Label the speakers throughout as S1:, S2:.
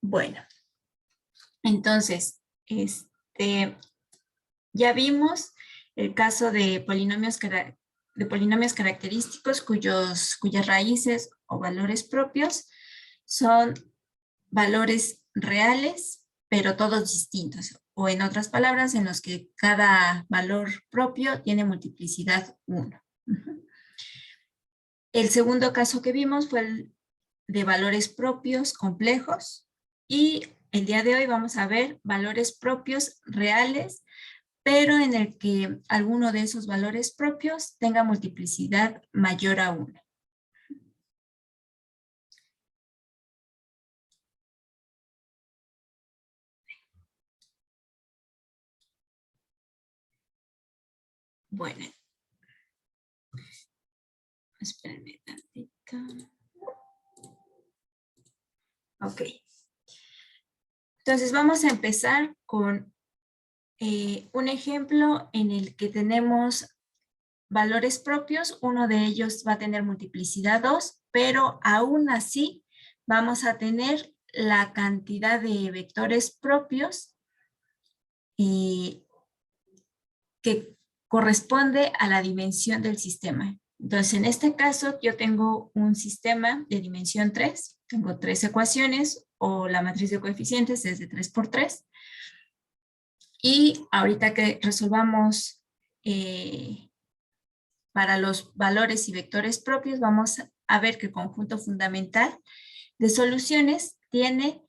S1: Bueno, entonces, ya vimos el caso de polinomios característicos cuyas raíces o valores propios son valores reales, pero todos distintos. O en otras palabras, en los que cada valor propio tiene multiplicidad 1. El segundo caso que vimos fue el de valores propios complejos. Y el día de hoy vamos a ver valores propios reales, pero en el que alguno de esos valores propios tenga multiplicidad mayor a 1. Bueno, espérenme tantito. Ok. Entonces vamos a empezar con un ejemplo en el que tenemos valores propios. Uno de ellos va a tener multiplicidad 2, pero aún así vamos a tener la cantidad de vectores propios que corresponde a la dimensión del sistema. Entonces, en este caso, yo tengo un sistema de dimensión 3, tengo 3 ecuaciones, o la matriz de coeficientes es de 3 por 3. Y ahorita que resolvamos para los valores y vectores propios, vamos a ver que el conjunto fundamental de soluciones tiene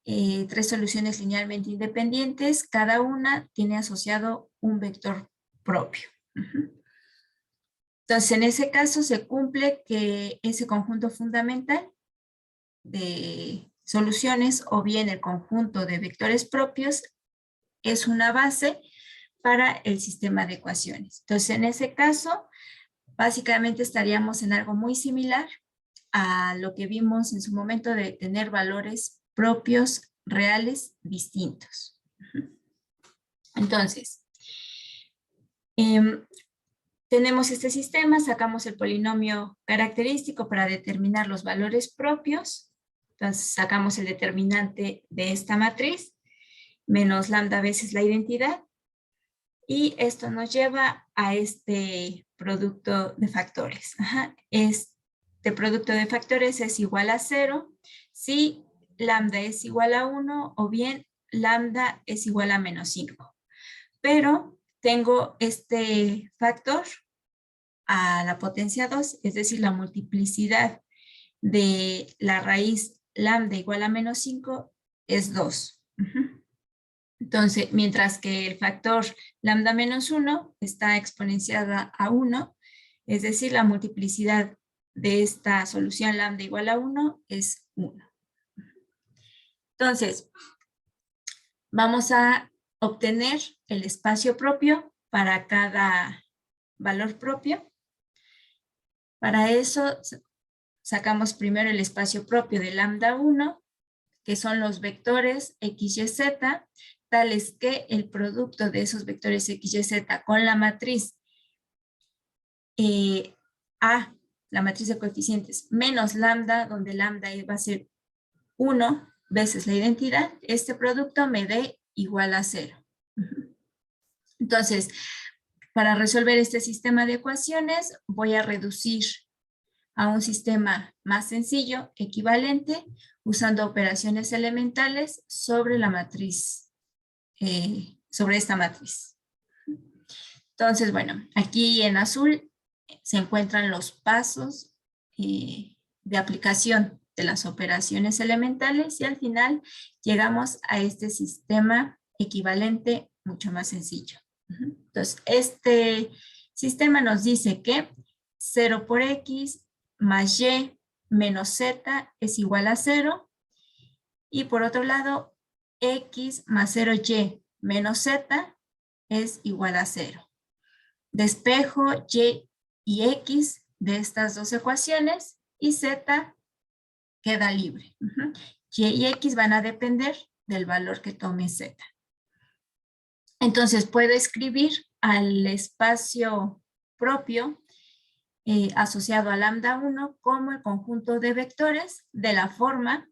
S1: 3 soluciones linealmente independientes, cada una tiene asociado un vector propio. Entonces, en ese caso se cumple que ese conjunto fundamental de soluciones o bien el conjunto de vectores propios es una base para el sistema de ecuaciones. Entonces, en ese caso, básicamente estaríamos en algo muy similar a lo que vimos en su momento de tener valores propios reales distintos. Entonces, tenemos este sistema, sacamos el polinomio característico para determinar los valores propios. Entonces, sacamos el determinante de esta matriz, menos lambda veces la identidad. Y esto nos lleva a este producto de factores. Este producto de factores es igual a 0 si lambda es igual a 1 o bien lambda es igual a menos 5. Pero tengo este factor a la potencia 2, es decir, la multiplicidad de la raíz lambda igual a menos 5 es 2. Entonces, mientras que el factor lambda menos 1 está exponenciada a 1, es decir, la multiplicidad de esta solución lambda igual a 1 es 1. Entonces, vamos a obtener el espacio propio para cada valor propio. Para eso, sacamos primero el espacio propio de lambda 1, que son los vectores x, y, z, tales que el producto de esos vectores x, y, z con la matriz A, la matriz de coeficientes, menos lambda, donde lambda va a ser 1 veces la identidad, este producto me dé igual a 0. Entonces, para resolver este sistema de ecuaciones, voy a reducir a un sistema más sencillo, equivalente, usando operaciones elementales sobre la matriz, sobre esta matriz. Entonces, bueno, aquí en azul se encuentran los pasos de aplicación de las operaciones elementales y al final llegamos a este sistema equivalente mucho más sencillo. Entonces, este sistema nos dice que 0 por x más y menos z es igual a 0. Y por otro lado, x más 0y menos z es igual a 0. Despejo y x de estas dos ecuaciones y z queda libre. Y y x van a depender del valor que tome z. Entonces puedo escribir al espacio propio asociado a lambda 1 como el conjunto de vectores de la forma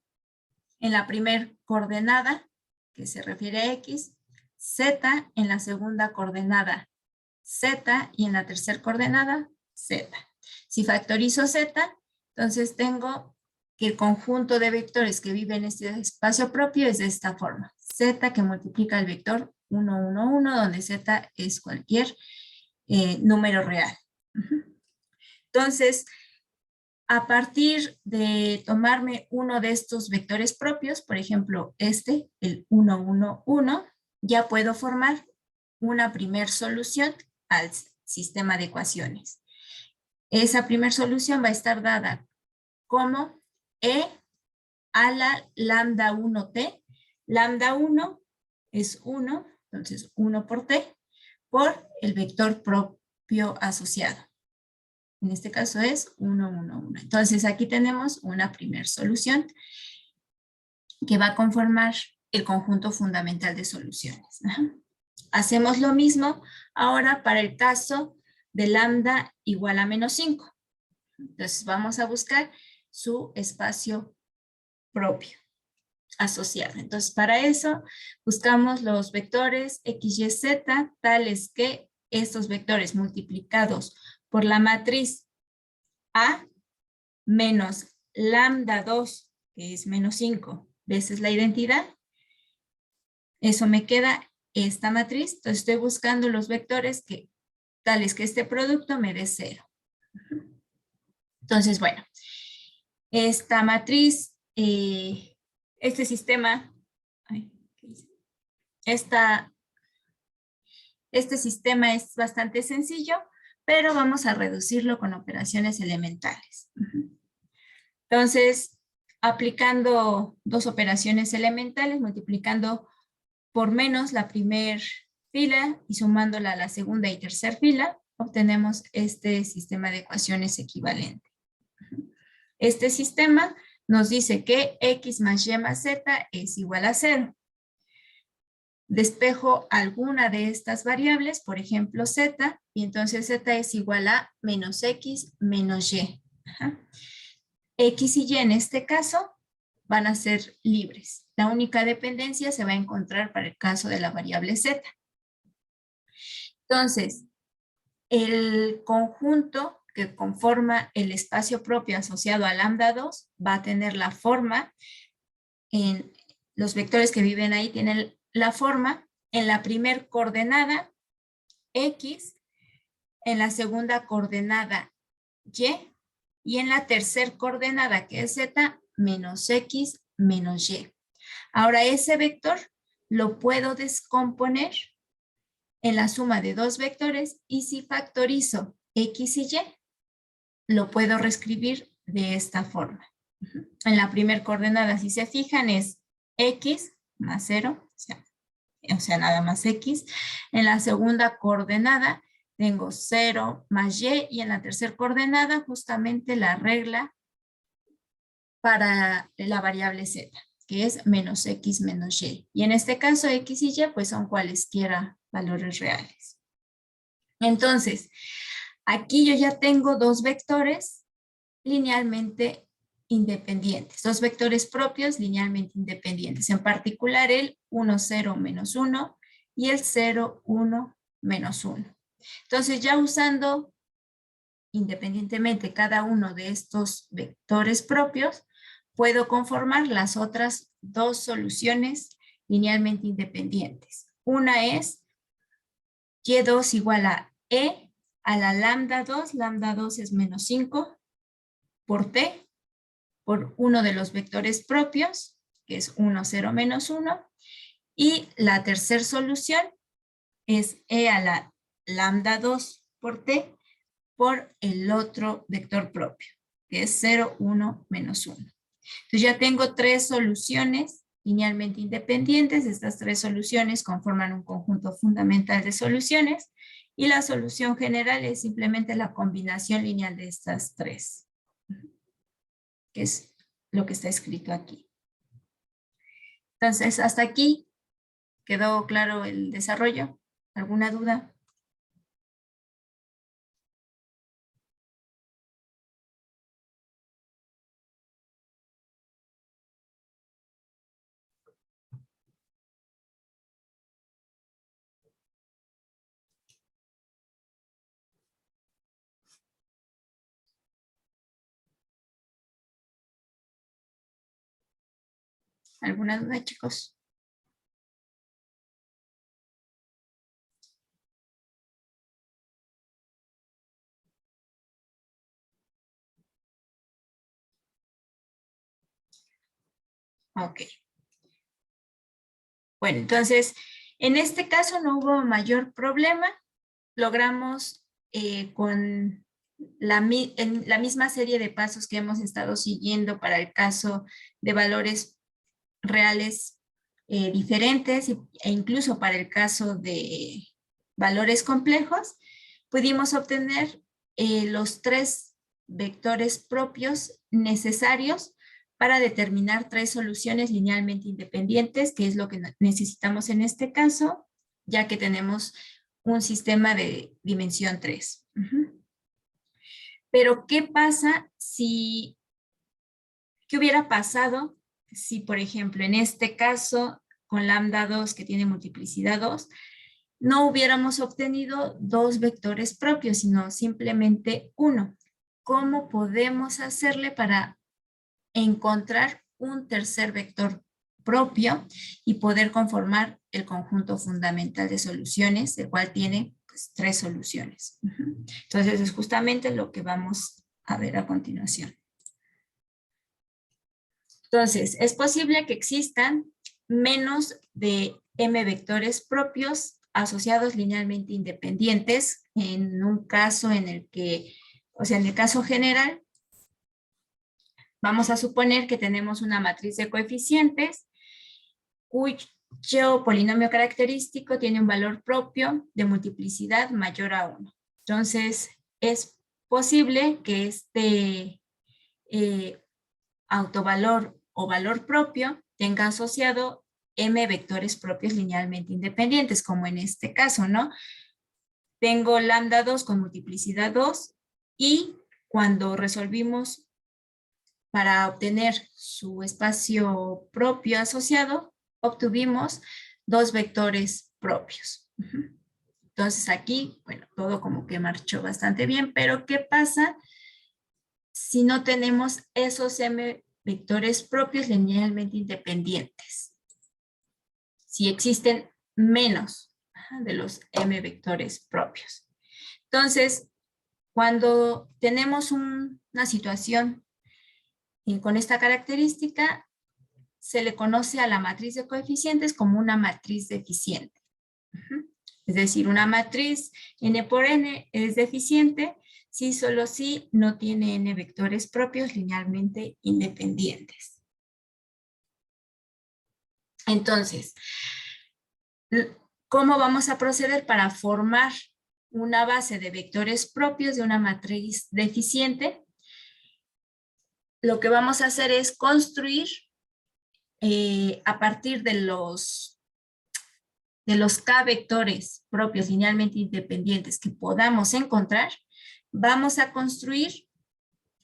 S1: en la primera coordenada, que se refiere a X, Z en la segunda coordenada, Z, y en la tercera coordenada, Z. Si factorizo Z, entonces tengo que el conjunto de vectores que vive en este espacio propio es de esta forma. Z que multiplica el vector 1, 1, 1, donde Z es cualquier número real. Entonces, a partir de tomarme uno de estos vectores propios, por ejemplo, este, el 1, 1, 1, ya puedo formar una primer solución al sistema de ecuaciones. Esa primer solución va a estar dada como E a la lambda 1t. Lambda 1 es 1, entonces 1 por t, por el vector propio asociado. En este caso es 1, 1, 1. Entonces aquí tenemos una primera solución que va a conformar el conjunto fundamental de soluciones. Hacemos lo mismo ahora para el caso de lambda igual a menos 5. Entonces vamos a buscar su espacio propio asociado. Entonces para eso buscamos los vectores x, y, z, tales que estos vectores multiplicados por la matriz A menos lambda 2, que es menos 5, veces la identidad. Eso me queda esta matriz. Entonces estoy buscando los vectores que tales que este producto me dé 0. Entonces, bueno, esta matriz, este sistema, este sistema es bastante sencillo, pero vamos a reducirlo con operaciones elementales. Entonces, aplicando dos operaciones elementales, multiplicando por menos la primera fila y sumándola a la segunda y tercera fila, obtenemos este sistema de ecuaciones equivalente. Este sistema nos dice que x más y más z es igual a 0. Despejo alguna de estas variables, por ejemplo z, y entonces z es igual a menos x menos y. X y y en este caso van a ser libres. La única dependencia se va a encontrar para el caso de la variable z. Entonces, el conjunto que conforma el espacio propio asociado a lambda 2 va a tener la forma, en los vectores que viven ahí tienen la forma en la primera coordenada x, en la segunda coordenada y en la tercera coordenada, que es z, menos x menos y. Ahora ese vector lo puedo descomponer en la suma de dos vectores, y si factorizo x y y, lo puedo reescribir de esta forma. En la primera coordenada, si se fijan, es x más 0, o sea, nada más x. En la segunda coordenada tengo 0 más y en la tercera coordenada justamente la regla para la variable z, que es menos x menos y. Y en este caso x y y pues son cualesquiera valores reales. Entonces, aquí yo ya tengo dos vectores linealmente independientes, dos vectores propios linealmente independientes, en particular el 1, 0, menos 1 y el 0, 1, menos 1. Entonces ya usando independientemente cada uno de estos vectores propios, puedo conformar las otras dos soluciones linealmente independientes. Una es y2 igual a e a la lambda 2 es menos 5, por t, por uno de los vectores propios, que es 1, 0, menos 1, y la tercera solución es e a la lambda 2 por t, por el otro vector propio, que es 0, 1, menos 1. Entonces ya tengo tres soluciones linealmente independientes. Estas tres soluciones conforman un conjunto fundamental de soluciones, y la solución general es simplemente la combinación lineal de estas tres, que es lo que está escrito aquí. Entonces, hasta aquí quedó claro el desarrollo. ¿Alguna duda? ¿Alguna duda, chicos? Ok. Bueno, entonces, en este caso no hubo mayor problema. Logramos con en la misma serie de pasos que hemos estado siguiendo para el caso de valores reales diferentes e incluso para el caso de valores complejos, pudimos obtener los 3 vectores propios necesarios para determinar 3 soluciones linealmente independientes, que es lo que necesitamos en este caso, ya que tenemos un sistema de dimensión 3. Pero, ¿qué pasa si, qué hubiera pasado si, por ejemplo, en este caso, con lambda 2, que tiene multiplicidad 2, no hubiéramos obtenido 2 vectores propios, sino simplemente uno? ¿Cómo podemos hacerle para encontrar un tercer vector propio y poder conformar el conjunto fundamental de soluciones, el cual tiene pues 3 soluciones? Entonces, es justamente lo que vamos a ver a continuación. Entonces, es posible que existan menos de m vectores propios asociados linealmente independientes en un caso en el que, o sea, en el caso general, vamos a suponer que tenemos una matriz de coeficientes cuyo polinomio característico tiene un valor propio de multiplicidad mayor a 1. Entonces, es posible que este autovalor o valor propio tenga asociado m vectores propios linealmente independientes, como en este caso, ¿no? Tengo lambda 2 con multiplicidad 2 y cuando resolvimos para obtener su espacio propio asociado, obtuvimos 2 vectores propios. Entonces aquí, bueno, todo como que marchó bastante bien, pero ¿qué pasa si no tenemos esos m vectores propios linealmente independientes? Si existen menos de los m vectores propios. Entonces, cuando tenemos una situación con esta característica, se le conoce a la matriz de coeficientes como una matriz deficiente. Es decir, una matriz n por n es deficiente si solo si no tiene n vectores propios linealmente independientes. Entonces, ¿cómo vamos a proceder para formar una base de vectores propios de una matriz deficiente? Lo que vamos a hacer es construir a partir de los K vectores propios linealmente independientes que podamos encontrar, vamos a construir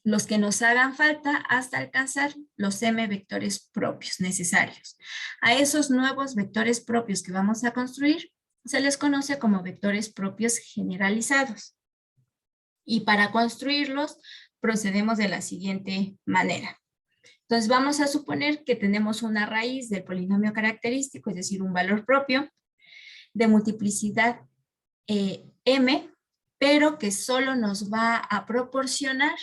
S1: los que nos hagan falta hasta alcanzar los m vectores propios necesarios. A esos nuevos vectores propios que vamos a construir se les conoce como vectores propios generalizados. Y para construirlos procedemos de la siguiente manera. Entonces vamos a suponer que tenemos una raíz del polinomio característico, es decir, un valor propio de multiplicidad m, pero que solo nos va a proporcionar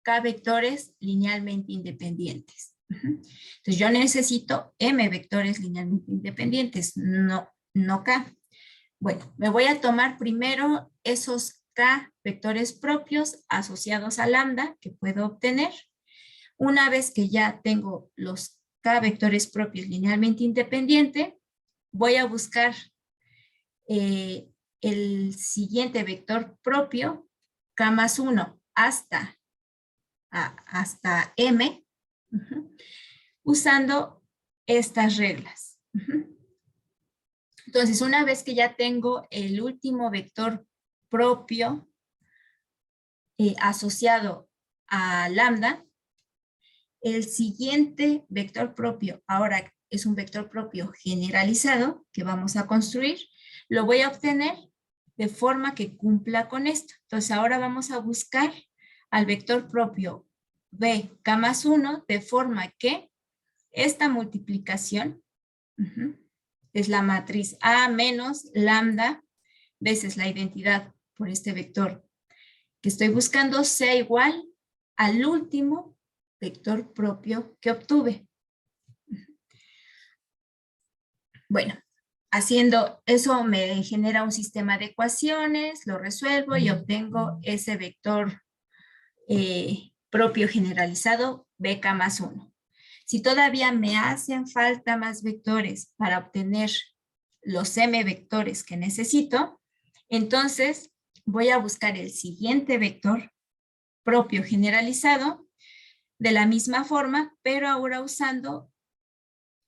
S1: K vectores linealmente independientes. Entonces yo necesito m vectores linealmente independientes, no K. Bueno, me voy a tomar primero esos K vectores propios asociados a lambda que puedo obtener. Una vez que ya tengo los K vectores propios linealmente independientes, voy a buscar el siguiente vector propio, K más 1 hasta M, usando estas reglas. Entonces, una vez que ya tengo el último vector propio asociado a lambda, el siguiente vector propio, ahora es un vector propio generalizado que vamos a construir, lo voy a obtener de forma que cumpla con esto. Entonces, ahora vamos a buscar al vector propio b, k más 1, de forma que esta multiplicación es la matriz A menos lambda veces la identidad por este vector que estoy buscando sea igual al último vector propio que obtuve. Bueno, haciendo eso me genera un sistema de ecuaciones, lo resuelvo y obtengo ese vector propio generalizado BK más 1. Si todavía me hacen falta más vectores para obtener los m vectores que necesito, entonces voy a buscar el siguiente vector propio generalizado de la misma forma, pero ahora usando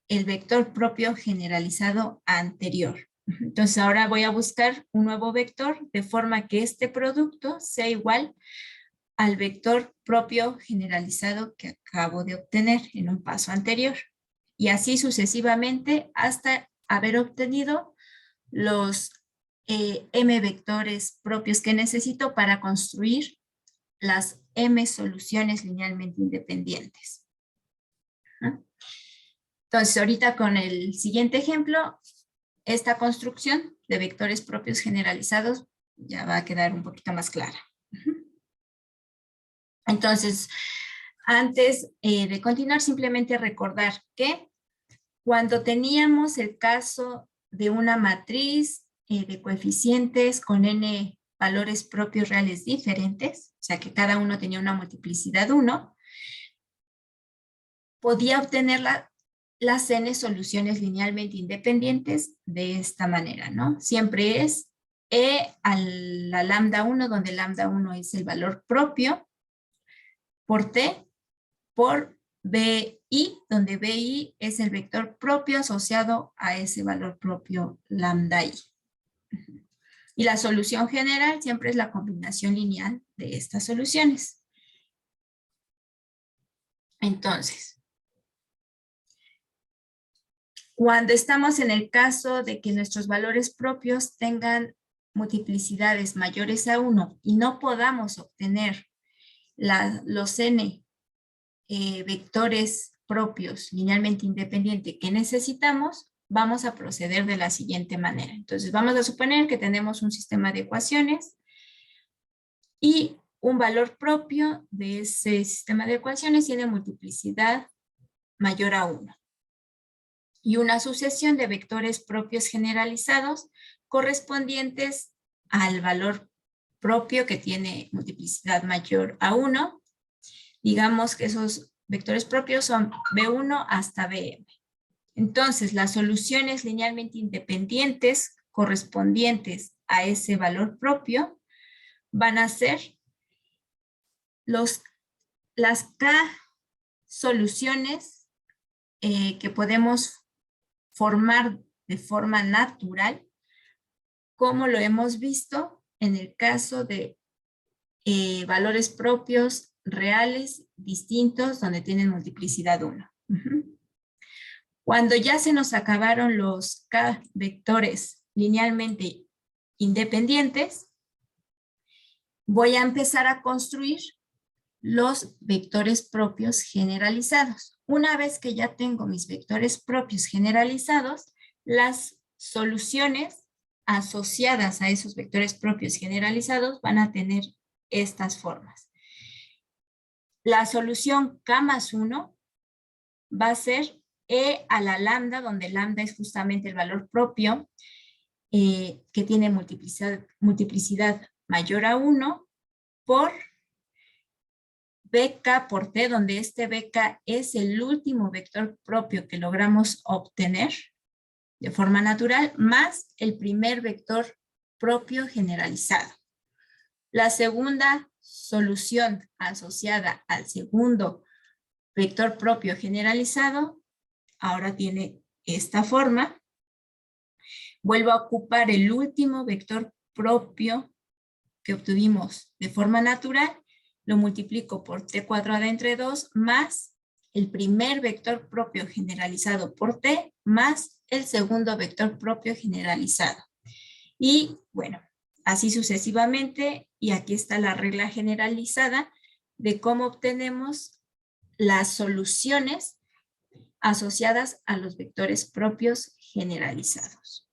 S1: el vector propio generalizado anterior. Entonces ahora voy a buscar un nuevo vector de forma que este producto sea igual al vector propio generalizado que acabo de obtener en un paso anterior. Y así sucesivamente hasta haber obtenido los m vectores propios que necesito para construir las m soluciones linealmente independientes. Entonces, ahorita con el siguiente ejemplo, esta construcción de vectores propios generalizados ya va a quedar un poquito más clara. Entonces, antes de continuar, simplemente recordar que cuando teníamos el caso de una matriz de coeficientes con n valores propios reales diferentes, o sea que cada uno tenía una multiplicidad 1, podía obtener las n soluciones linealmente independientes de esta manera, ¿no? Siempre es e a la lambda 1, donde lambda 1 es el valor propio, por t, por bi, donde bi es el vector propio asociado a ese valor propio lambda i. Y la solución general siempre es la combinación lineal de estas soluciones. Entonces, cuando estamos en el caso de que nuestros valores propios tengan multiplicidades mayores a 1 y no podamos obtener los n vectores propios linealmente independientes que necesitamos, vamos a proceder de la siguiente manera. Entonces, vamos a suponer que tenemos un sistema de ecuaciones y un valor propio de ese sistema de ecuaciones tiene multiplicidad mayor a 1. Y una sucesión de vectores propios generalizados correspondientes al valor propio que tiene multiplicidad mayor a 1. Digamos que esos vectores propios son B1 hasta Bm. Entonces, las soluciones linealmente independientes correspondientes a ese valor propio van a ser las K soluciones que podemos formar de forma natural, como lo hemos visto en el caso de valores propios reales distintos donde tienen multiplicidad 1. Cuando ya se nos acabaron los K vectores linealmente independientes, voy a empezar a construir los vectores propios generalizados. Una vez que ya tengo mis vectores propios generalizados, las soluciones asociadas a esos vectores propios generalizados van a tener estas formas. La solución K más 1 va a ser E a la lambda, donde lambda es justamente el valor propio que tiene multiplicidad mayor a 1 por BK por T, donde este BK es el último vector propio que logramos obtener de forma natural, más el primer vector propio generalizado. La segunda solución asociada al segundo vector propio generalizado ahora tiene esta forma. Vuelvo a ocupar el último vector propio que obtuvimos de forma natural, lo multiplico por t cuadrada entre 2 más el primer vector propio generalizado por t más el segundo vector propio generalizado. Y bueno, así sucesivamente, y aquí está la regla generalizada de cómo obtenemos las soluciones asociadas a los vectores propios generalizados.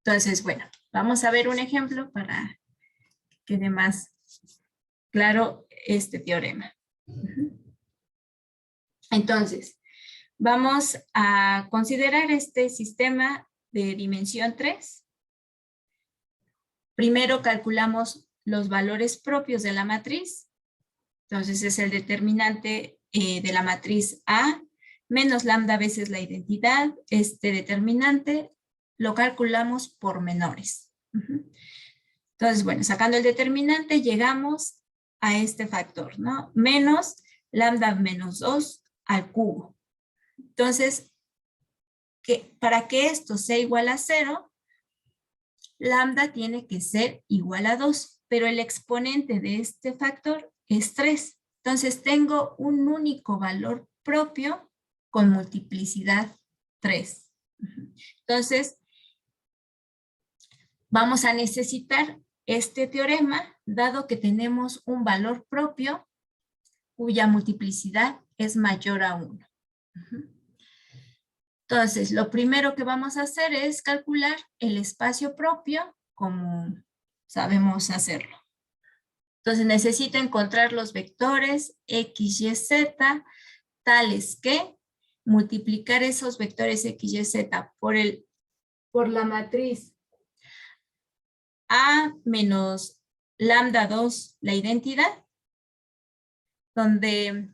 S1: Entonces, bueno, vamos a ver un ejemplo para que quede más claro este teorema. Entonces, vamos a considerar este sistema de dimensión 3. Primero calculamos los valores propios de la matriz. Entonces, es el determinante de la matriz A menos lambda veces la identidad. Este determinante lo calculamos por menores. Entonces, bueno, sacando el determinante, llegamos a este factor, ¿no? Menos lambda menos 2 al cubo. Entonces, para que esto sea igual a 0, lambda tiene que ser igual a 2, pero el exponente de este factor es 3. Entonces, tengo un único valor propio con multiplicidad 3. Entonces, vamos a necesitar este teorema, dado que tenemos un valor propio cuya multiplicidad es mayor a 1. Entonces, lo primero que vamos a hacer es calcular el espacio propio como sabemos hacerlo. Entonces, necesito encontrar los vectores x, y, z, tales que multiplicar esos vectores x, y, z por la matriz A menos lambda 2, la identidad, donde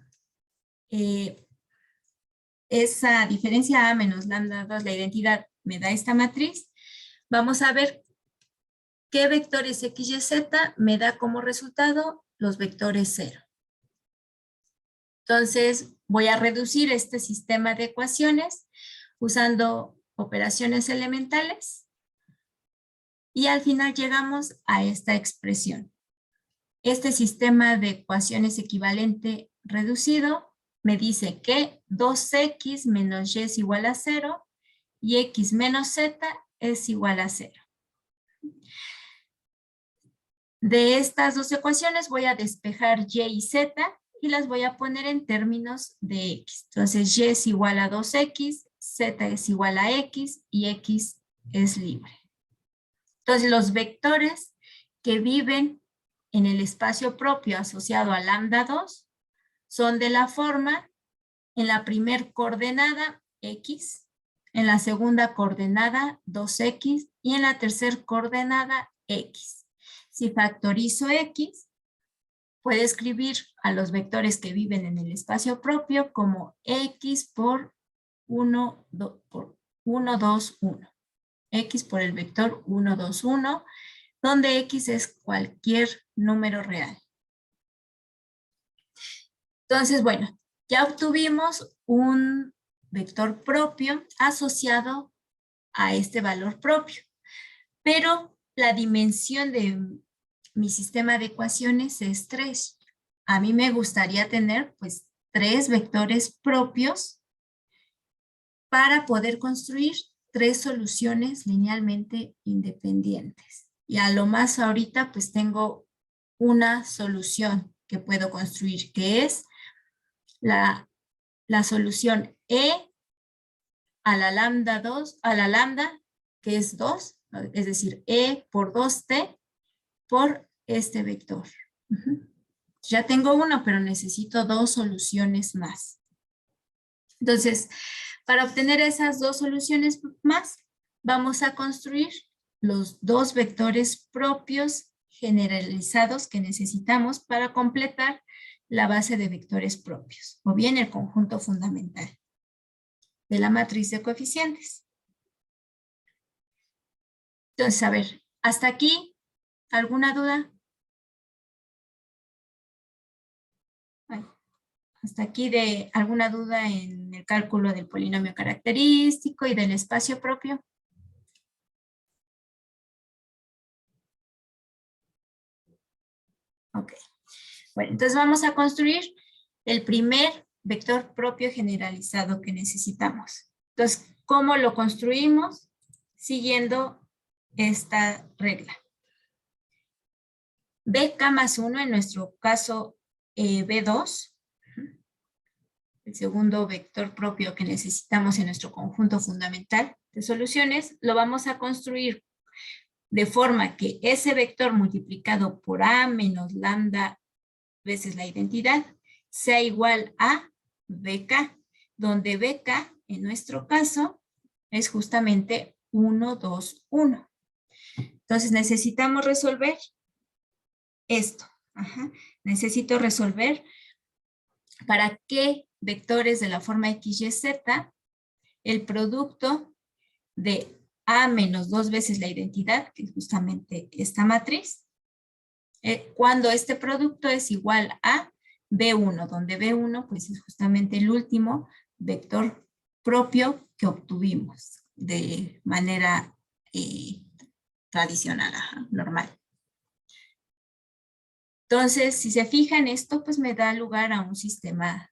S1: esa diferencia A menos lambda 2, la identidad, me da esta matriz. Vamos a ver qué vectores x, y, z me da como resultado los vectores 0. Entonces, voy a reducir este sistema de ecuaciones usando operaciones elementales y al final llegamos a esta expresión. Este sistema de ecuaciones equivalente reducido me dice que 2x menos y es igual a 0 y x menos z es igual a 0. De estas dos ecuaciones voy a despejar y y z y las voy a poner en términos de x. Entonces, y es igual a 2x, z es igual a x y x es libre. Entonces, los vectores que viven en el espacio propio asociado a lambda 2 son de la forma: en la primer coordenada x, en la segunda coordenada 2x y en la tercera coordenada x. Si factorizo x, puedo escribir a los vectores que viven en el espacio propio como x por 1, 2, 1. X por el vector 1, 2, 1, donde x es cualquier número real. Entonces, bueno, ya obtuvimos un vector propio asociado a este valor propio, pero la dimensión de mi sistema de ecuaciones es 3. A mí me gustaría tener pues 3 vectores propios para poder construir 3 soluciones linealmente independientes. Y a lo más ahorita pues tengo una solución que puedo construir, que es la solución E a la lambda 2, a la lambda, que es 2, es decir, E por 2t por este vector. Ya tengo uno, pero necesito 2 soluciones más. Entonces, para obtener esas 2 soluciones más, vamos a construir los 2 vectores propios generalizados que necesitamos para completar la base de vectores propios, o bien el conjunto fundamental de la matriz de coeficientes. Entonces, a ver, hasta aquí, ¿alguna duda? Hasta aquí de alguna duda en el cálculo del polinomio característico y del espacio propio. Ok. Bueno, entonces vamos a construir el primer vector propio generalizado que necesitamos. Entonces, ¿cómo lo construimos? Siguiendo esta regla. BK más 1, en nuestro caso B2, el segundo vector propio que necesitamos en nuestro conjunto fundamental de soluciones, lo vamos a construir de forma que ese vector multiplicado por A menos lambda veces la identidad sea igual a BK, donde BK en nuestro caso es justamente 1, 2, 1. Entonces necesitamos resolver esto. Necesito resolver para qué vectores de la forma x, y, z el producto de A menos 2 veces la identidad, que es justamente esta matriz, cuando este producto es igual a B1, donde B1 pues es justamente el último vector propio que obtuvimos de manera tradicional, normal. Entonces, si se fijan, esto pues me da lugar a un sistema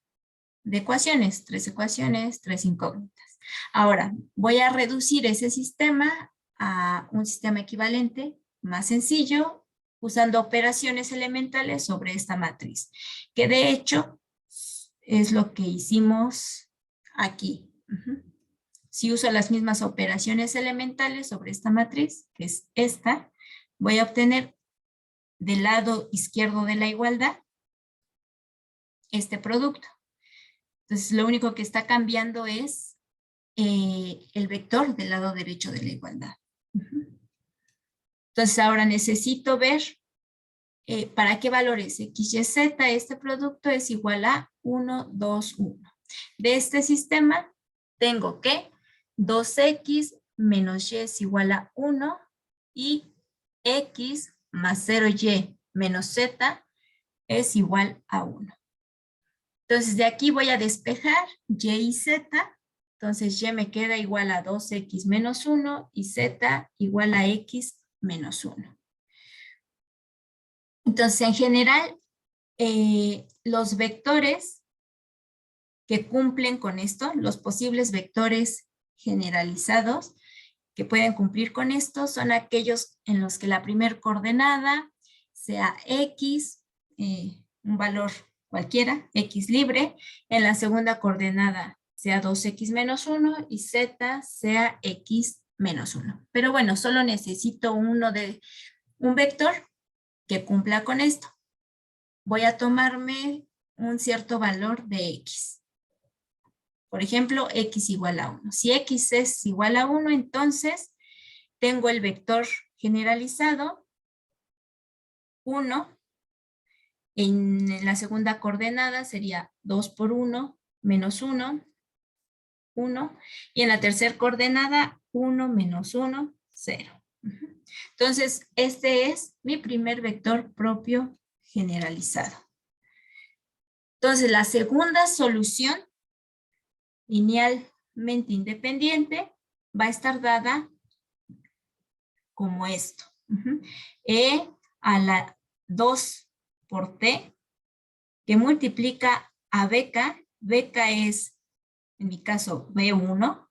S1: de ecuaciones, 3 ecuaciones, 3 incógnitas. Ahora, voy a reducir ese sistema a un sistema equivalente más sencillo, usando operaciones elementales sobre esta matriz, que de hecho es lo que hicimos aquí. Si uso las mismas operaciones elementales sobre esta matriz, que es esta, voy a obtener del lado izquierdo de la igualdad este producto. Entonces, lo único que está cambiando es el vector del lado derecho de la igualdad. Entonces, ahora necesito ver para qué valores x, y, z este producto es igual a 1, 2, 1. De este sistema tengo que 2x menos y es igual a 1 y x más 0y menos z es igual a 1. Entonces, de aquí voy a despejar y y z. Entonces, y me queda igual a 2x menos 1 y z igual a x menos 1. Entonces, en general, los vectores que cumplen con esto, los posibles vectores generalizados que pueden cumplir con esto, son aquellos en los que la primera coordenada sea x, un valor cualquiera, x libre, en la segunda coordenada sea 2x menos 1 y z sea x menos 1. Pero bueno, solo necesito un vector que cumpla con esto. Voy a tomarme un cierto valor de x. Por ejemplo, x igual a 1. Si x es igual a 1, entonces tengo el vector generalizado 1. En la segunda coordenada sería 2 por 1 menos 1, 1. Y en la tercera coordenada 1 menos 1, 0. Entonces, este es mi primer vector propio generalizado. Entonces, la segunda solución linealmente independiente va a estar dada como esto. E a la 2 por t, que multiplica a BK. BK es, en mi caso, B1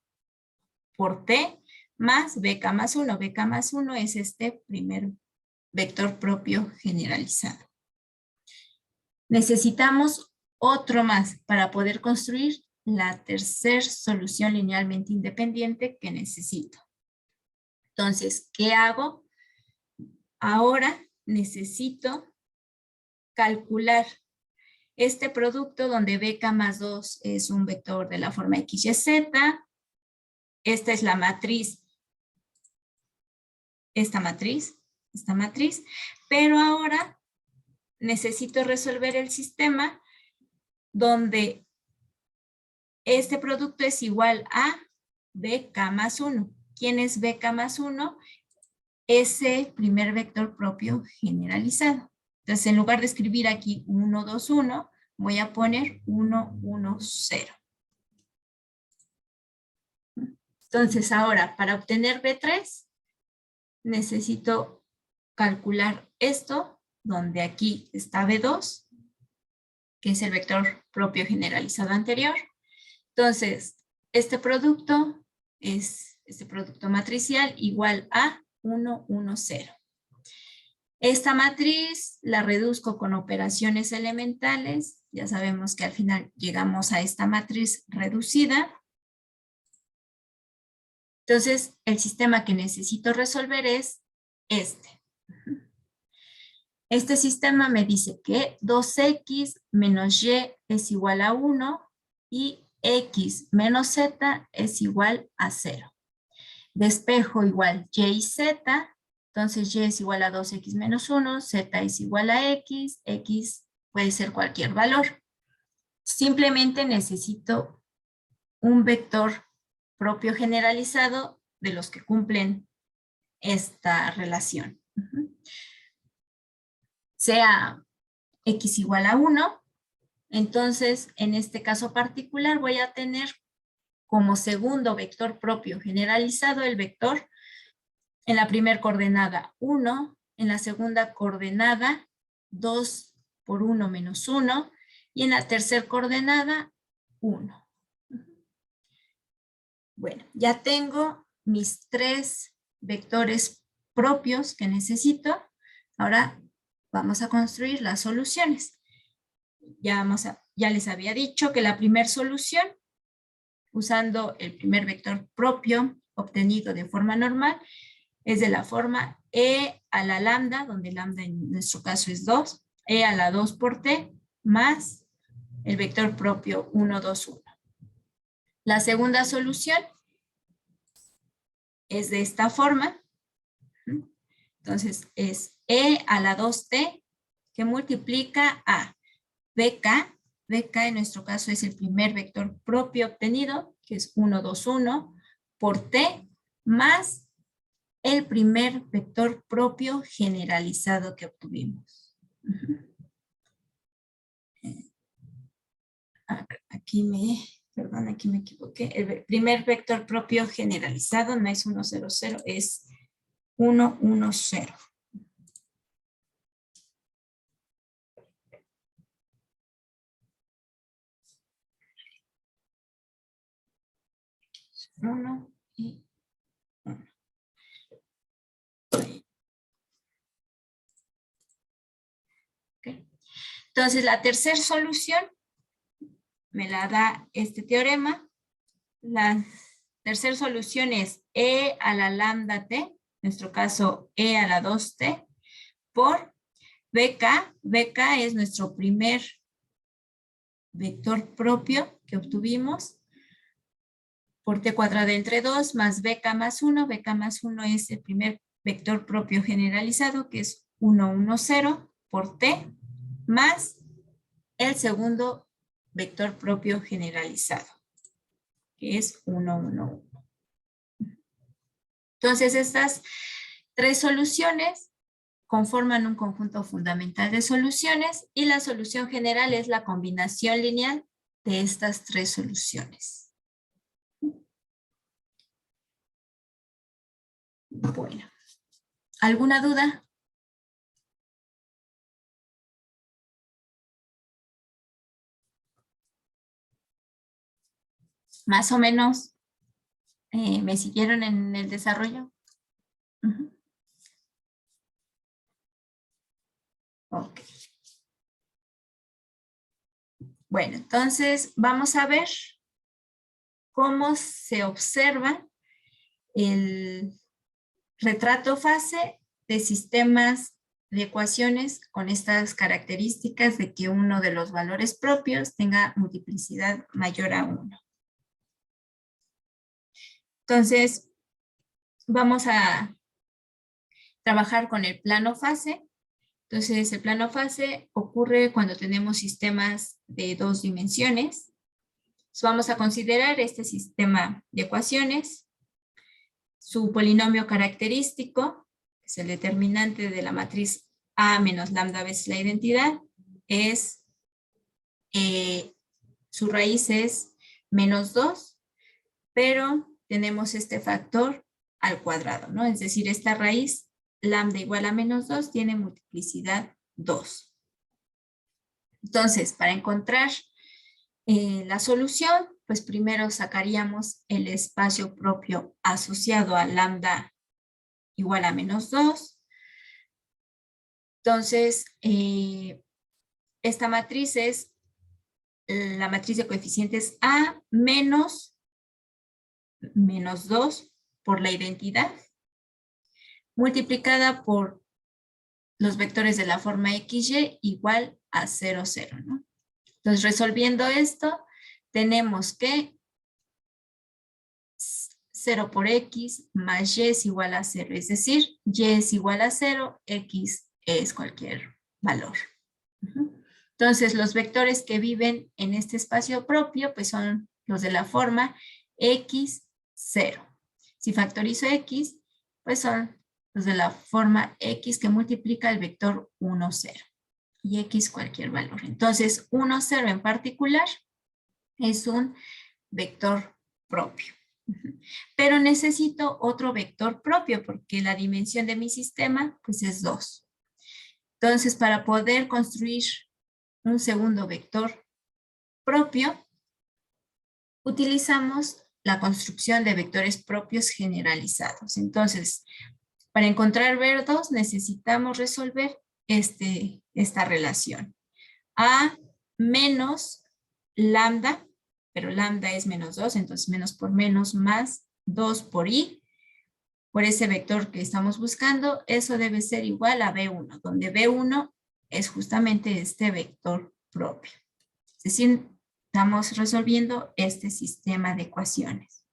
S1: por t, más BK más 1. BK más 1 es este primer vector propio generalizado. Necesitamos otro más para poder construir la tercera solución linealmente independiente que necesito. Entonces, ¿qué hago? Ahora necesito calcular este producto donde BK más 2 es un vector de la forma x, y, z. Esta es la matriz, esta matriz, pero ahora necesito resolver el sistema donde este producto es igual a BK más 1. ¿Quién es BK más 1? Ese primer vector propio generalizado. Entonces, en lugar de escribir aquí 1, 2, 1, voy a poner 1, 1, 0. Entonces, ahora, para obtener B3, necesito calcular esto, donde aquí está B2, que es el vector propio generalizado anterior. Entonces, este producto es este producto matricial igual a 1, 1, 0. Esta matriz la reduzco con operaciones elementales. Ya sabemos que al final llegamos a esta matriz reducida. Entonces, el sistema que necesito resolver es este. Este sistema me dice que 2x menos y es igual a 1 y x menos z es igual a 0. Despejo igual y z. Entonces, y es igual a 2x menos 1, z es igual a x puede ser cualquier valor. Simplemente necesito un vector propio generalizado de los que cumplen esta relación. Sea x igual a 1, entonces en este caso particular voy a tener como segundo vector propio generalizado el vector en la primera coordenada 1, en la segunda coordenada 2 por 1 menos 1 y en la tercera coordenada 1. Bueno, ya tengo mis 3 vectores propios que necesito. Ahora vamos a construir las soluciones. Ya les había dicho que la primera solución, usando el primer vector propio obtenido de forma normal, es de la forma e a la lambda, donde lambda en nuestro caso es 2, e a la 2 por t, más el vector propio 1, 2, 1. La segunda solución es de esta forma. Entonces es e a la 2t que multiplica a bk. Bk en nuestro caso es el primer vector propio obtenido, que es 1, 2, 1, por t, más el primer vector propio generalizado que obtuvimos. Aquí me equivoqué. El primer vector propio generalizado no es 1, 0, 0, es 1, 1, 0. Uno y 1. Okay. Entonces, la tercera solución me la da este teorema. La tercera solución es e a la lambda t, en nuestro caso e a la 2t, por bk. Bk es nuestro primer vector propio que obtuvimos, por t cuadrada entre 2 más bk más 1. Bk más 1 es el primer vector propio generalizado, que es 1, 1, 0, por t, más el segundo vector propio generalizado, que es 1, 1, 1. Entonces, estas 3 soluciones conforman un conjunto fundamental de soluciones y la solución general es la combinación lineal de estas 3 soluciones. Bueno, ¿alguna duda? Más o menos, ¿me siguieron en el desarrollo? Ok. Bueno, entonces vamos a ver cómo se observa el retrato fase de sistemas de ecuaciones con estas características de que uno de los valores propios tenga multiplicidad mayor a 1. Entonces, vamos a trabajar con el plano fase. Entonces, el plano fase ocurre cuando tenemos sistemas de 2 dimensiones. Entonces, vamos a considerar este sistema de ecuaciones, su polinomio característico, que es el determinante de la matriz A menos lambda veces la identidad, es, su raíz es menos 2, pero tenemos este factor al cuadrado, ¿no? Es decir, esta raíz lambda igual a menos 2 tiene multiplicidad 2. Entonces, para encontrar la solución, pues primero sacaríamos el espacio propio asociado a lambda igual a menos 2. Entonces, esta matriz es la matriz de coeficientes A menos 2 por la identidad, multiplicada por los vectores de la forma XY igual a 0, 0, ¿no? Entonces, resolviendo esto, tenemos que 0 por X más Y es igual a 0, es decir, Y es igual a 0, X es cualquier valor. Entonces, los vectores que viven en este espacio propio, pues son los de la forma X, 0. Si factorizo X, pues son los de la forma X que multiplica el vector 1, 0. Y X cualquier valor. Entonces, 1, 0 en particular es un vector propio. Pero necesito otro vector propio porque la dimensión de mi sistema pues es 2. Entonces, para poder construir un segundo vector propio, utilizamos la construcción de vectores propios generalizados. Entonces, para encontrar ver2 necesitamos resolver esta relación. A menos lambda, pero lambda es menos 2, entonces menos por menos más 2 por i, por ese vector que estamos buscando, eso debe ser igual a B1, donde B1 es justamente este vector propio. Es decir, estamos resolviendo este sistema de ecuaciones.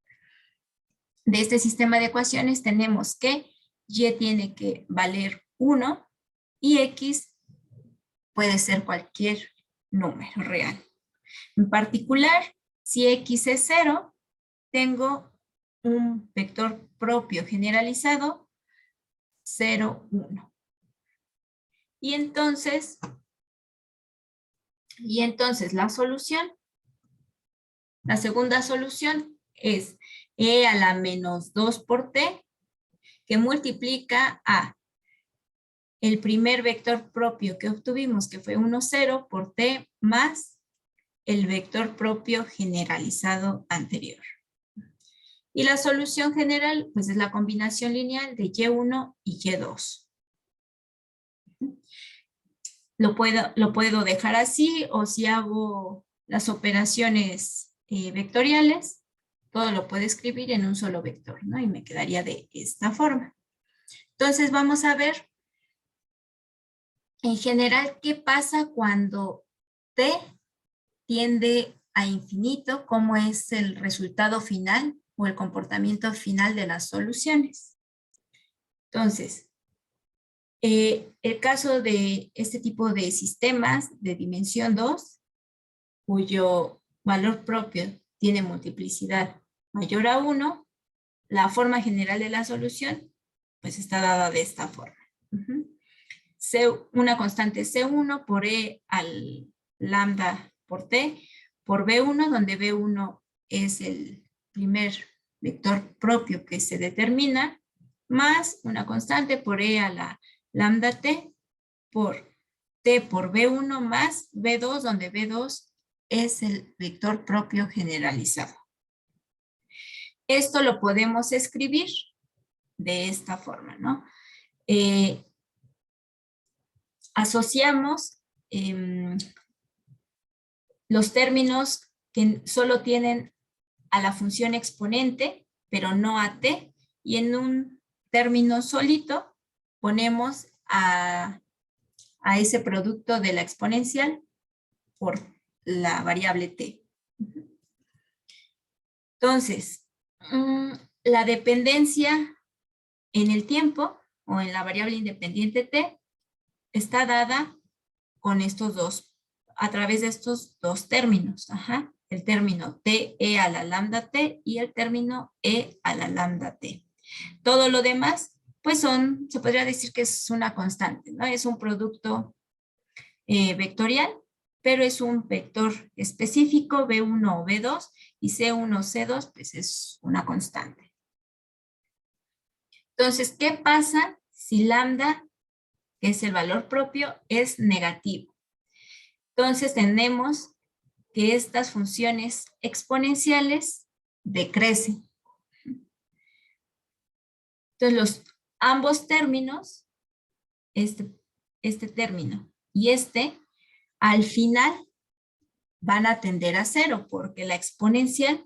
S1: De este sistema de ecuaciones tenemos que y tiene que valer 1 y x puede ser cualquier número real. En particular, si x es 0, tengo un vector propio generalizado 0, 1. Y entonces la solución, la segunda solución es e a la menos 2 por t, que multiplica a el primer vector propio que obtuvimos, que fue 1, 0 por t más el vector propio generalizado anterior. Y la solución general, pues es la combinación lineal de y1 y y2. Lo puedo dejar así, o si hago las operaciones vectoriales, todo lo puedo escribir en un solo vector, ¿no? Y me quedaría de esta forma. Entonces vamos a ver, en general, qué pasa cuando t tiende a infinito, cómo es el resultado final o el comportamiento final de las soluciones. Entonces, el caso de este tipo de sistemas de dimensión 2, cuyo valor propio tiene multiplicidad mayor a 1, la forma general de la solución pues está dada de esta forma. Una constante C1 por E al lambda por T por B1, donde B1 es el primer vector propio que se determina, más una constante por E a la lambda T por T por B1 más B2, donde B2 es el vector propio generalizado. Esto lo podemos escribir de esta forma, ¿no? Asociamos los términos que solo tienen a la función exponente, pero no a t, y en un término solito ponemos a ese producto de la exponencial por la variable t. Entonces, la dependencia en el tiempo o en la variable independiente t está dada con estos dos, a través de estos dos términos. El término t e a la lambda t y el término e a la lambda t. Todo lo demás, pues se podría decir que es una constante, ¿no? Es un producto vectorial, pero es un vector específico, B1 o B2, y C1 o C2, pues es una constante. Entonces, ¿qué pasa si lambda, que es el valor propio, es negativo? Entonces tenemos que estas funciones exponenciales decrecen. Entonces ambos términos este término y este, al final van a tender a cero porque la exponencial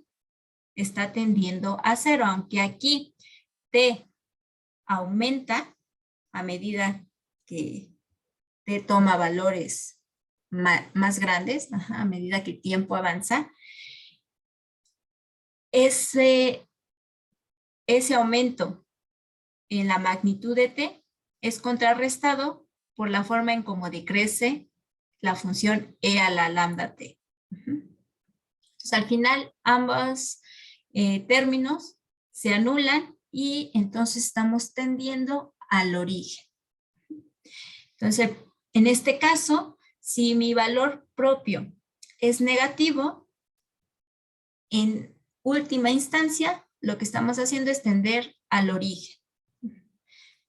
S1: está tendiendo a cero, aunque aquí t aumenta a medida que t toma valores más grandes, a medida que el tiempo avanza. Ese aumento en la magnitud de t es contrarrestado por la forma en cómo decrece la función e a la lambda t. Entonces, al final, ambos términos se anulan y entonces estamos tendiendo al origen. Entonces, en este caso, si mi valor propio es negativo, en última instancia, lo que estamos haciendo es tender al origen.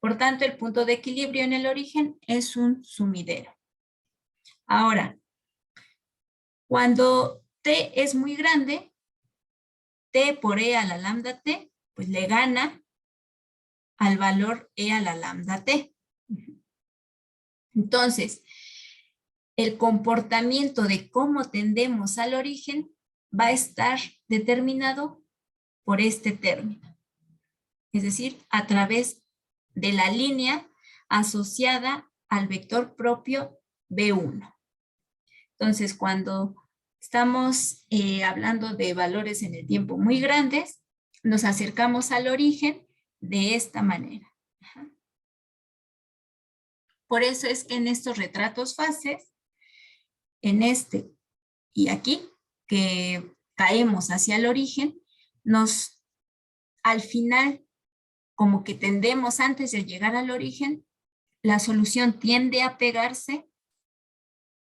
S1: Por tanto, el punto de equilibrio en el origen es un sumidero. Ahora, cuando t es muy grande, t por e a la lambda t, pues le gana al valor e a la lambda t. Entonces, el comportamiento de cómo tendemos al origen va a estar determinado por este término. Es decir, a través de la línea asociada al vector propio B1. Entonces, cuando estamos hablando de valores en el tiempo muy grandes, nos acercamos al origen de esta manera. Por eso es que en estos retratos fases, en este y aquí, que caemos hacia el origen, al final, como que tendemos antes de llegar al origen, la solución tiende a pegarse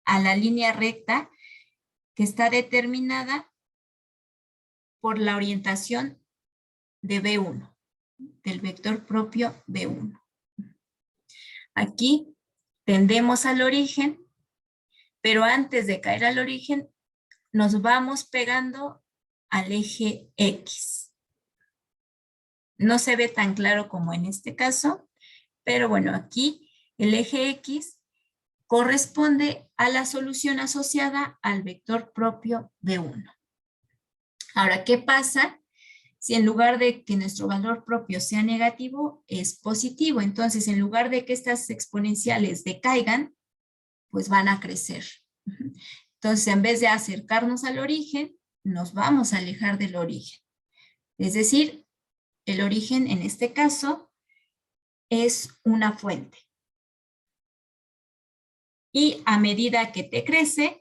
S1: a la línea recta que está determinada por la orientación de B1, del vector propio B1. Aquí tendemos al origen, pero antes de caer al origen, nos vamos pegando al eje X. No se ve tan claro como en este caso, pero bueno, aquí el eje X corresponde a la solución asociada al vector propio B1. Ahora, ¿qué pasa si en lugar de que nuestro valor propio sea negativo, es positivo? Entonces, en lugar de que estas exponenciales decaigan, pues van a crecer. Entonces, en vez de acercarnos al origen, nos vamos a alejar del origen. Es decir, el origen en este caso es una fuente. Y a medida que t crece,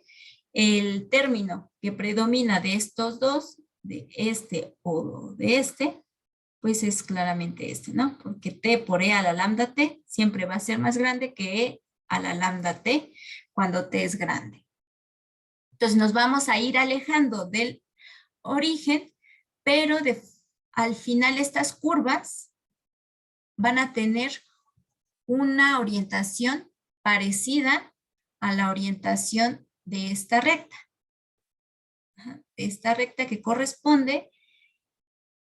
S1: el término que predomina de estos dos, de este o de este, pues es claramente este, ¿no? Porque t por e a la lambda t siempre va a ser más grande que e a la lambda t cuando t es grande. Entonces nos vamos a ir alejando del origen, pero al final estas curvas van a tener una orientación parecida a la orientación de esta recta. Esta recta que corresponde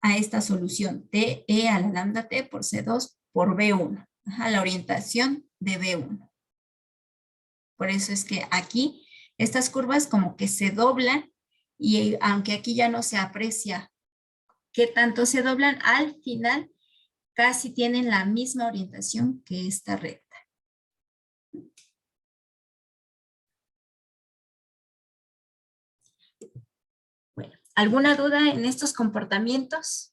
S1: a esta solución, t e a la lambda t por C2 por B1, la orientación de B1. Por eso es que aquí estas curvas como que se doblan y aunque aquí ya no se aprecia qué tanto se doblan, al final casi tienen la misma orientación que esta recta. Bueno, ¿alguna duda en estos comportamientos?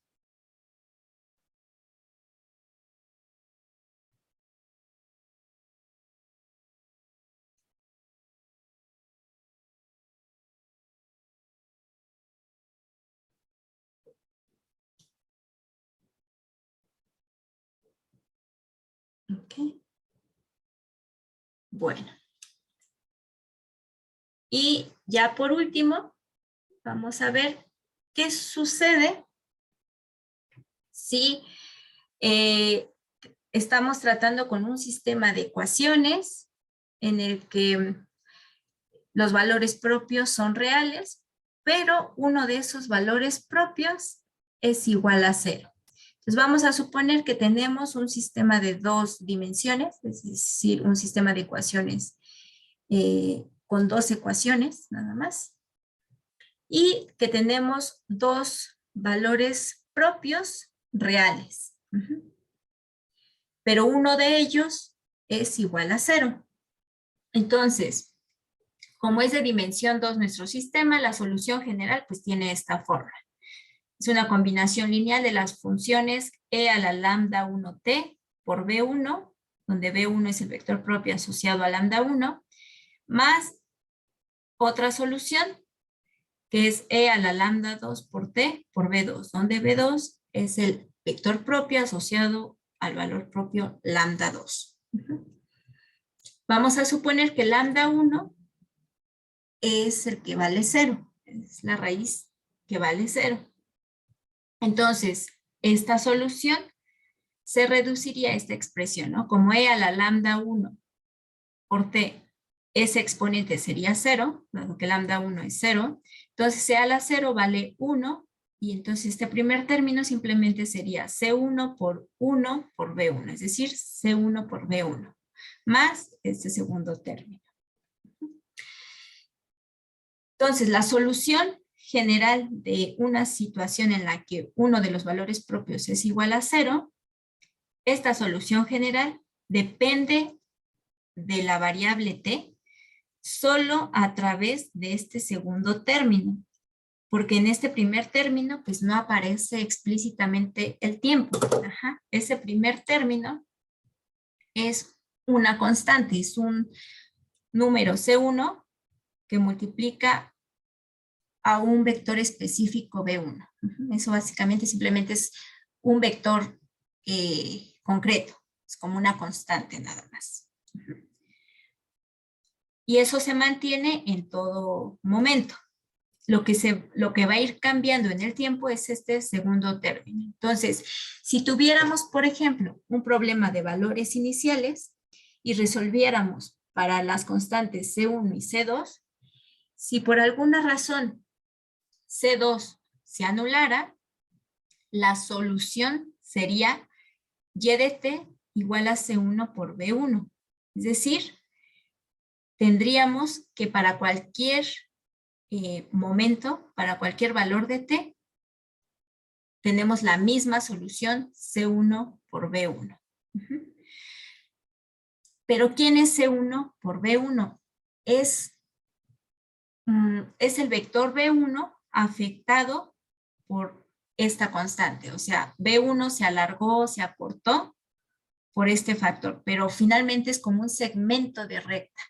S1: Ok. Bueno. Y ya por último, vamos a ver qué sucede si estamos tratando con un sistema de ecuaciones en el que los valores propios son reales, pero uno de esos valores propios es igual a 0. Entonces vamos a suponer que tenemos un sistema de 2 dimensiones, es decir, un sistema de ecuaciones con 2 ecuaciones nada más, y que tenemos 2 valores propios reales. Pero uno de ellos es igual a 0. Entonces, como es de dimensión 2 nuestro sistema, la solución general pues tiene esta forma. Es una combinación lineal de las funciones e a la lambda 1t por b1, donde b1 es el vector propio asociado a lambda 1, más otra solución, que es e a la lambda 2 por t por b2, donde b2 es el vector propio asociado al valor propio lambda 2. Vamos a suponer que lambda 1 es el que vale 0, es la raíz que vale 0. Entonces, esta solución se reduciría a esta expresión, ¿no? Como e a la lambda 1 por t, ese exponente sería 0, dado que lambda 1 es 0, entonces e a la 0 vale 1, y entonces este primer término simplemente sería C1 por 1 por B1, es decir, C1 por B1, más este segundo término. Entonces, la solución general de una situación en la que uno de los valores propios es igual a 0, esta solución general depende de la variable t solo a través de este segundo término, porque en este primer término pues no aparece explícitamente el tiempo. Ese primer término es una constante, es un número C1 que multiplica a un vector específico B1. Eso básicamente simplemente es un vector concreto, es como una constante nada más. Y eso se mantiene en todo momento. Lo que va a ir cambiando en el tiempo es este segundo término. Entonces, si tuviéramos, por ejemplo, un problema de valores iniciales y resolviéramos para las constantes C1 y C2, si por alguna razón C2 se anulara, la solución sería y de t igual a C1 por B1. Es decir, tendríamos que para cualquier momento, para cualquier valor de t, tenemos la misma solución C1 por B1. Pero ¿quién es C1 por B1? Es el vector B1 afectado por esta constante. O sea, B1 se alargó, se acortó por este factor, pero finalmente es como un segmento de recta.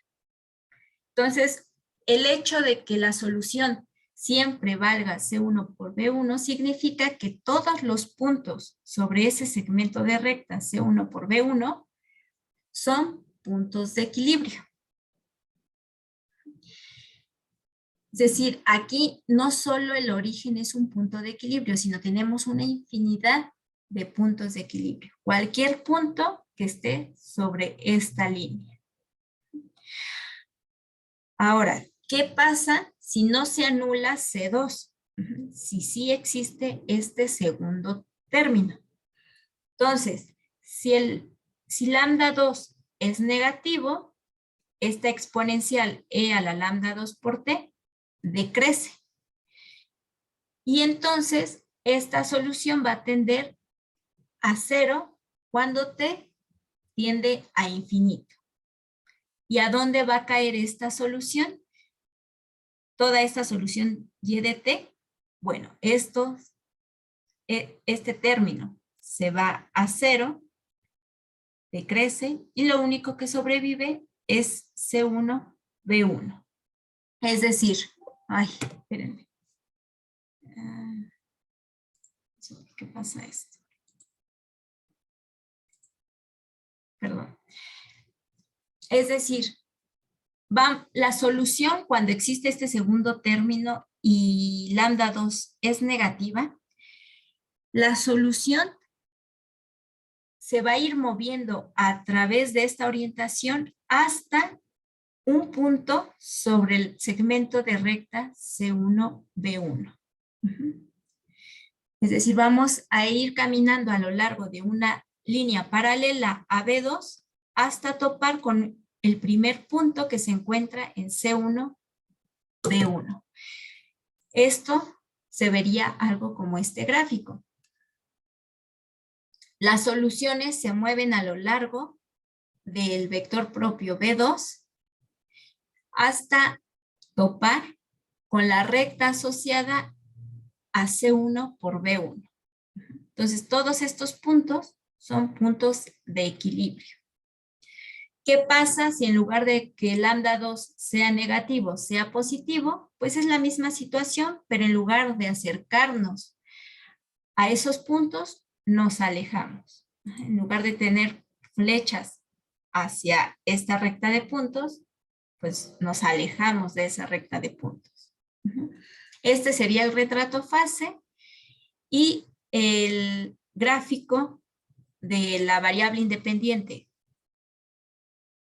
S1: Entonces, el hecho de que la solución siempre valga C1 por B1 significa que todos los puntos sobre ese segmento de recta C1 por B1 son puntos de equilibrio. Es decir, aquí no solo el origen es un punto de equilibrio, sino tenemos una infinidad de puntos de equilibrio. Cualquier punto que esté sobre esta línea. Ahora, ¿qué pasa si no se anula C2? Si sí existe este segundo término. Entonces, si lambda 2 es negativo, esta exponencial e a la lambda 2 por t decrece. Y entonces, esta solución va a tender a 0 cuando t tiende a infinito. ¿Y a dónde va a caer esta solución? Toda esta solución y de t, bueno, este término se va a 0, decrece, y lo único que sobrevive es C1, B1. Es decir, ay, espérenme. ¿Qué pasa esto? Perdón. Es decir, la solución cuando existe este segundo término y lambda 2 es negativa, la solución se va a ir moviendo a través de esta orientación hasta un punto sobre el segmento de recta C1, B1. Es decir, vamos a ir caminando a lo largo de una línea paralela a B2 hasta topar con el primer punto que se encuentra en C1, B1. Esto se vería algo como este gráfico. Las soluciones se mueven a lo largo del vector propio B2 hasta topar con la recta asociada a C1 por B1. Entonces, todos estos puntos son puntos de equilibrio. ¿Qué pasa si en lugar de que lambda 2 sea negativo, sea positivo? Pues es la misma situación, pero en lugar de acercarnos a esos puntos, nos alejamos. En lugar de tener flechas hacia esta recta de puntos, pues nos alejamos de esa recta de puntos. Este sería el retrato fase y el gráfico de la variable independiente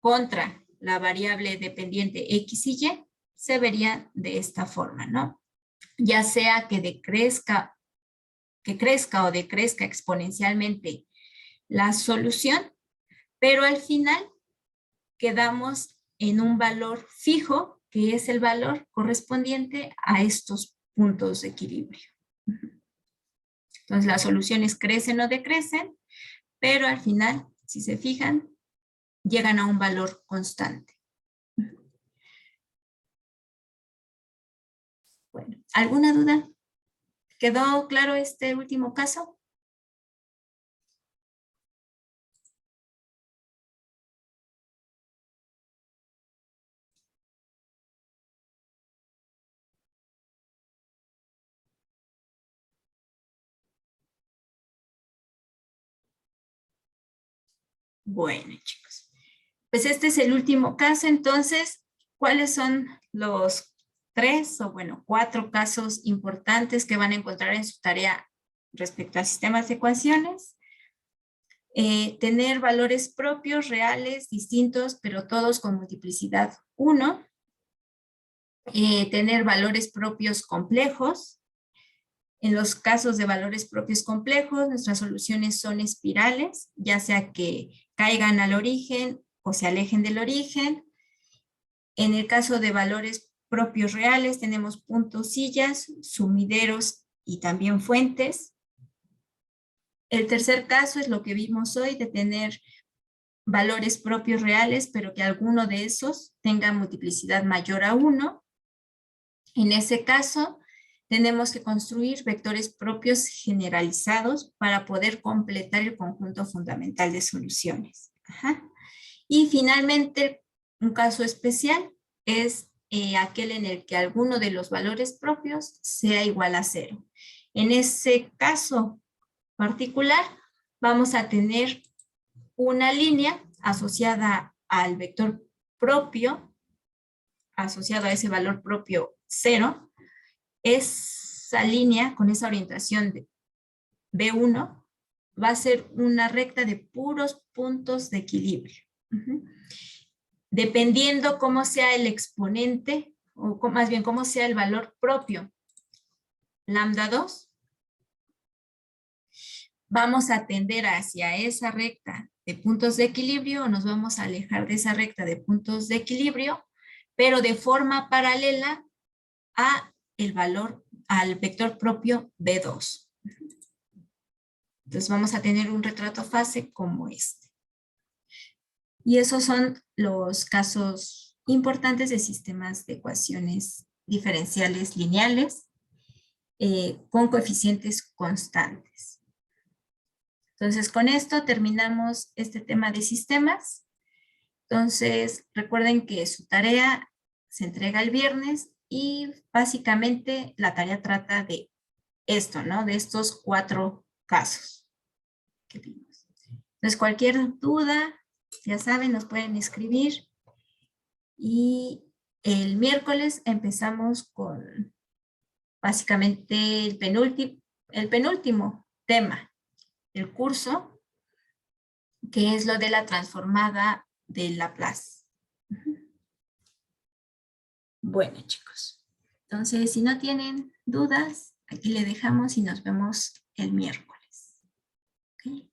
S1: contra la variable dependiente X y Y se vería de esta forma, ¿no? Ya sea que crezca o decrezca exponencialmente la solución, pero al final quedamos en un valor fijo, que es el valor correspondiente a estos puntos de equilibrio. Entonces las soluciones crecen o decrecen, pero al final, si se fijan, llegan a un valor constante. Bueno, ¿alguna duda? ¿Quedó claro este último caso? Bueno, chicos. Pues este es el último caso, entonces, ¿cuáles son los 4 casos importantes que van a encontrar en su tarea respecto a sistemas de ecuaciones? Tener valores propios, reales, distintos, pero todos con multiplicidad 1. Tener valores propios complejos. En los casos de valores propios complejos, nuestras soluciones son espirales, ya sea que caigan al origen o se alejen del origen. En el caso de valores propios reales, tenemos puntos, sillas, sumideros y también fuentes. El tercer caso es lo que vimos hoy, de tener valores propios reales, pero que alguno de esos tenga multiplicidad mayor a 1. En ese caso, tenemos que construir vectores propios generalizados para poder completar el conjunto fundamental de soluciones. Y finalmente, un caso especial es aquel en el que alguno de los valores propios sea igual a 0. En ese caso particular, vamos a tener una línea asociada al vector propio, asociado a ese valor propio 0. Esa línea con esa orientación de B1 va a ser una recta de puros puntos de equilibrio. Dependiendo cómo sea el exponente, o más bien cómo sea el valor propio, lambda 2, vamos a tender hacia esa recta de puntos de equilibrio o nos vamos a alejar de esa recta de puntos de equilibrio, pero de forma paralela a el valor, al vector propio B2. Entonces vamos a tener un retrato fase como este. Y esos son los casos importantes de sistemas de ecuaciones diferenciales lineales con coeficientes constantes. Entonces con esto terminamos este tema de sistemas. Entonces recuerden que su tarea se entrega el viernes y básicamente la tarea trata de esto, ¿no? De estos 4 casos que vimos. Entonces cualquier duda, ya saben, nos pueden escribir. Y el miércoles empezamos con básicamente el penúltimo tema del curso, que es lo de la transformada de Laplace. Bueno, chicos, entonces si no tienen dudas, Aquí le dejamos y nos vemos el miércoles. ¿Okay?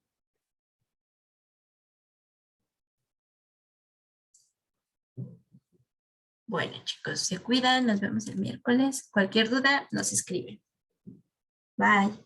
S1: Bueno, chicos, se cuidan. Nos vemos el miércoles. Cualquier duda, nos escriben. Bye.